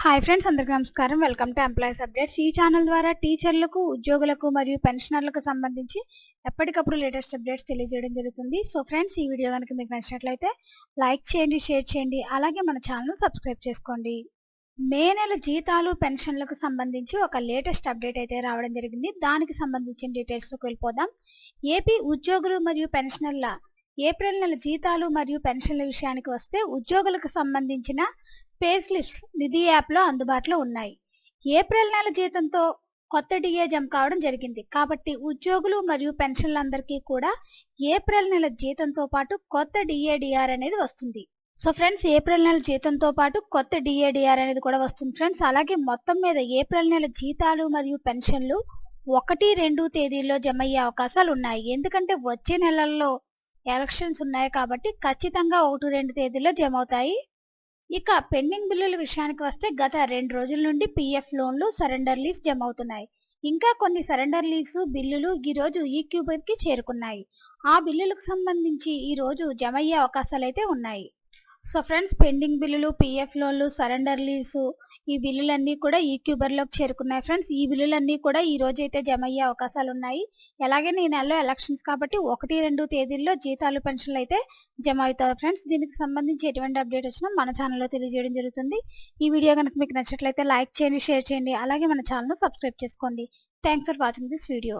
Hi friends, అందరికీ నమస్కారం. Welcome to employees updates. ఈ ఛానల్ ద్వారా టీచర్లకు, ఉద్యోగులకు మరియు పెన్షనర్లకు సంబంధించి ఎప్పటికప్పుడు లేటెస్ట్ అప్డేట్స్ తెలియజేయడం జరుగుతుంది. సో ఫ్రెండ్స్, ఈ వీడియో కనుక మీకు నచ్చినట్లయితే లైక్ చేయండి, షేర్ చేయండి, అలాగే మన ఛానల్ను సబ్స్క్రైబ్ చేసుకోండి. మే నెల జీతాలు, పెన్షన్లకు సంబంధించి ఒక లేటెస్ట్ అప్డేట్ అయితే రావడం జరిగింది. దానికి సంబంధించిన డీటెయిల్స్లోకి వెళ్ళిపోదాం. ఏపీ ఉద్యోగులు మరియు పెన్షనర్ల ఏప్రిల్ నెల జీతాలు మరియు పెన్షన్ల విషయానికి వస్తే, ఉద్యోగులకు సంబంధించిన పే స్లిప్స్ నిధి యాప్లో అందుబాటులో ఉన్నాయి. ఏప్రిల్ నెల జీతంతో కొత్త డిఏ జమ కావడం జరిగింది. కాబట్టి ఉద్యోగులు మరియు పెన్షన్లందరికీ కూడా ఏప్రిల్ నెల జీతంతో పాటు కొత్త డిఏడిఆర్ అనేది వస్తుంది. సో ఫ్రెండ్స్, ఏప్రిల్ నెల జీతంతో పాటు కొత్త డిఏడిఆర్ అనేది కూడా వస్తుంది ఫ్రెండ్స్. అలాగే మొత్తం మీద ఏప్రిల్ నెల జీతాలు మరియు పెన్షన్లు 1, 2 తేదీల్లో జమ అయ్యే అవకాశాలు ఉన్నాయి. ఎందుకంటే వచ్చే నెలల్లో ఎలక్షన్స్ ఉన్నాయి కాబట్టి ఖచ్చితంగా 1, 2 తేదీల్లో జమ అవుతాయి. ఇక పెండింగ్ బిల్లుల విషయానికి వస్తే, గత 2 రోజుల నుండి పీఎఫ్ లోన్లు, సరెండర్ లీవ్స్ జమ అవుతున్నాయి. ఇంకా కొన్ని సరెండర్ లీవ్స్ బిల్లులు ఈ రోజు ఈక్యూబర్కి చేరుకున్నాయి. ఆ బిల్లులకు సంబంధించి ఈ రోజు జమ అయ్యే అవకాశాలు అయితే ఉన్నాయి. సో ఫ్రెండ్స్, పెండింగ్ బిల్లులు, పీఎఫ్ లోన్లు, సరెండర్ లీవ్స్, ఈ బిల్లులన్నీ కూడా ఈక్యూబర్లోకి చేరుకున్నాయి ఫ్రెండ్స్. ఈ బిల్లులన్నీ కూడా ఈ రోజు అయితే జమ అయ్యే అవకాశాలు ఉన్నాయి. ఎలాగే ఈ నెలలో ఎలక్షన్స్ కాబట్టి 1, 2 తేదీల్లో జీతాలు, పెన్షన్లు అయితే జమ అవుతాయి ఫ్రెండ్స్. దీనికి సంబంధించి ఎటువంటి అప్డేట్ వచ్చినా మన ఛానల్లో తెలియజేయడం జరుగుతుంది. ఈ వీడియో కనుక మీకు నచ్చినట్లయితే లైక్ చేయండి, షేర్ చేయండి, అలాగే మన ఛానల్ను సబ్స్క్రైబ్ చేసుకోండి. Thanks for watching this video.